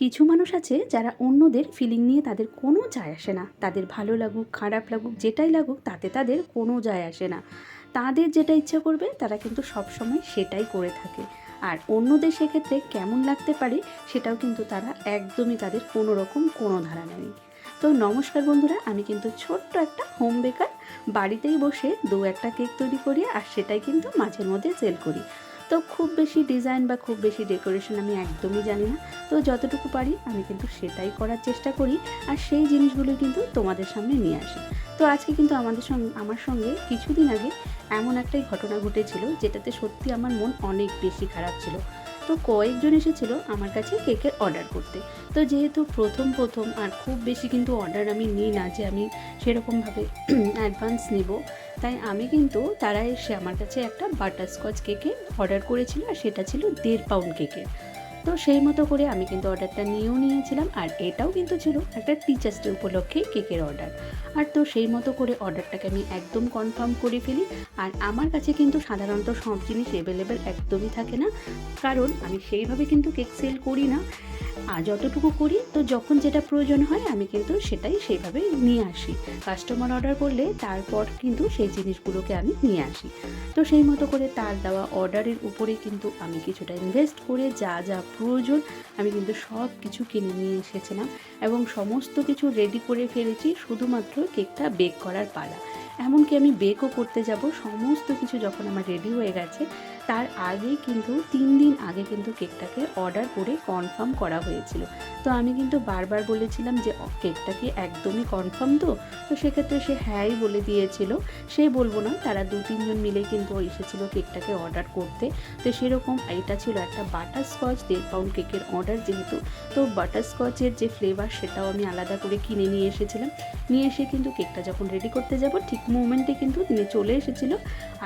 কিছু মানুষ আছে যারা অন্যদের ফিলিং নিয়ে তাদের কোনো যায় আসে না। তাদের ভালো লাগুক খারাপ লাগুক যেটাই লাগুক তাতে তাদের কোনো যায় আসে না। তাদের যেটা ইচ্ছা করবে তারা কিন্তু সবসময় সেটাই করে থাকে। আর অন্যদের সেক্ষেত্রে কেমন লাগতে পারে সেটাও কিন্তু তারা একদমই তাদের কোনো রকম কোনো ধারণা নেই। তো নমস্কার বন্ধুরা, আমি কিন্তু ছোট্ট একটা হোম বেকার। বাড়িতেই বসে একটা কেক তৈরি করি আর সেটাই কিন্তু মাঝের মধ্যে সেল করি। তো খুব বেশি ডিজাইন বা খুব বেশি ডেকোরেশন আমি একদমই জানি না। তো যতটুকু পারি আমি কিন্তু সেটাই করার চেষ্টা করি আর সেই জিনিসগুলো কিন্তু তোমাদের সামনে নিয়ে আসি। তো আজকে কিন্তু আমার সঙ্গে কিছুদিন আগে এমন একটাই ঘটনা ঘটেছিল যেটাতে সত্যি আমার মন অনেক বেশি খারাপ ছিল। তো কয়েকজন এসেছিল আমার কাছে কেকের অর্ডার করতে। তো যেহেতু প্রথম আর খুব বেশি কিন্তু অর্ডার আমি নিই না যে আমি সেরকমভাবে অ্যাডভান্স নেব, তাই আমি কিন্তু তারা এসে আমার কাছে একটা বাটারস্কচ কেকের অর্ডার করেছিল আর সেটা ছিল 1.5 পাউন্ড কেকের। তো সেই মতো করে আমি কিন্তু অর্ডারটা নিয়েও নিয়েছিলাম আর এটাও কিন্তু ছিল একটা টিচার্স ডে উপলক্ষে কেকের অর্ডার। আর তো সেই মতো করে অর্ডারটাকে আমি একদম কনফার্ম করে ফেলি। আর আমার কাছে কিন্তু সাধারণত সব জিনিস অ্যাভেলেবেল একদমই থাকে না, কারণ আমি সেইভাবে কিন্তু কেক সেল করি না। আর যতটুকু করি তো যখন যেটা প্রয়োজন হয় আমি কিন্তু সেটাই সেইভাবে নিয়ে আসি। কাস্টমার অর্ডার করলে তারপর কিন্তু সেই জিনিসগুলোকে আমি নিয়ে আসি। তো সেই মতো করে তার দেওয়া অর্ডারের উপরে কিন্তু আমি কিছুটা ইনভেস্ট করে যা যা প্রয়োজন আমি কিন্তু সব কিছু কিনে নিয়ে এসেছিলাম এবং সমস্ত কিছু রেডি করে ফেলেছি, শুধুমাত্র কেকটা বেক করার পালা। এমনকি আমি বেকও করতে যাব, সমস্ত কিছু যখন আমার রেডি হয়ে গেছে তার আগেই কিন্তু 3 দিন আগে কিন্তু কেকটাকে অর্ডার করে কনফার্ম করা হয়েছিল। তো আমি কিন্তু বারবার বলেছিলাম যে কেকটা কি একদমই কনফার্ম তো? তো সেক্ষেত্রে সে হ্যাঁই বলে দিয়েছিল। সে বলবো না, তারা 2-3 জন মিলে কিন্তু এসেছিল কেকটাকে অর্ডার করতে। তো সেরকম এটা ছিল একটা বাটারস্কচ 1.5 পাউন্ড কেকের অর্ডার যেহেতু, তো বাটারস্কচের যে ফ্লেভার সেটাও আমি আলাদা করে কিনে নিয়ে এসেছিলাম। নিয়ে এসে কিন্তু কেকটা যখন রেডি করতে যাব ঠিক মোমেন্টে কিন্তু তিনি চলে এসেছিল।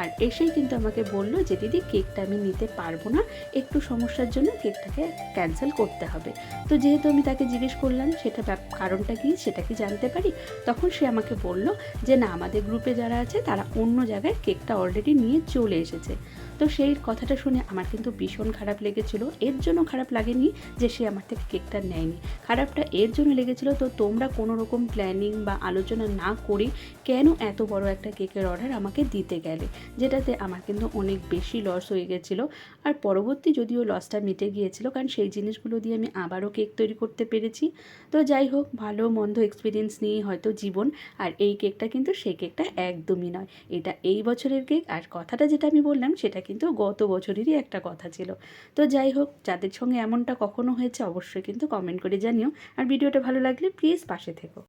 আর এসেই কিন্তু আমাকে বলল যে দিদি কেকটা আমি নিতে পারবো না, একটু সমস্যার জন্য কেকটাকে ক্যান্সেল করতে হবে। তো যেহেতু আমি তাকে জিজ্ঞেস করলাম সেটা কারণটা কি সেটা কি জানতে পারি, তখন সে আমাকে বলল যে না, আমাদের গ্রুপে যারা আছে তারা অন্য জায়গায় কেকটা অলরেডি নিয়ে চলে এসেছে। তো সেই কথাটা শুনে আমার কিন্তু ভীষণ খারাপ লেগেছিল। এর জন্য খারাপ লাগেনি যে সে আমার থেকে কেকটা নেয়নি, খারাপটা এর জন্য লেগেছিল তো তোমরা কোনো রকম প্ল্যানিং বা আলোচনা না করে কেন এত বড় একটা কেকের অর্ডার আমাকে দিতে গেলে, যেটাতে আমার কিন্তু অনেক বেশি লস হয়ে গেছিলো। আর পরবর্তী যদিও লসটা মিটে গিয়েছিল, কারণ সেই জিনিসগুলো দিয়ে আমি আবারও কেক তৈরি করতে পেরেছি। তো যাই হোক, ভালো মন্দ এক্সপিরিয়েন্স নিয়েই হয়তো জীবন। আর এই কেকটা কিন্তু সেই কেকটা একদমই নয়, এটা এই বছরের কেক। আর কথাটা যেটা আমি বললাম সেটা কিন্তু গত বছরেরই একটা কথা ছিল। তো যাই হোক, যাদের সঙ্গে এমনটা কখনো হয়েছে অবশ্যই কিন্তু কমেন্ট করে জানিও। আর ভিডিওটা ভালো লাগলে প্লিজ পাশে থেকো।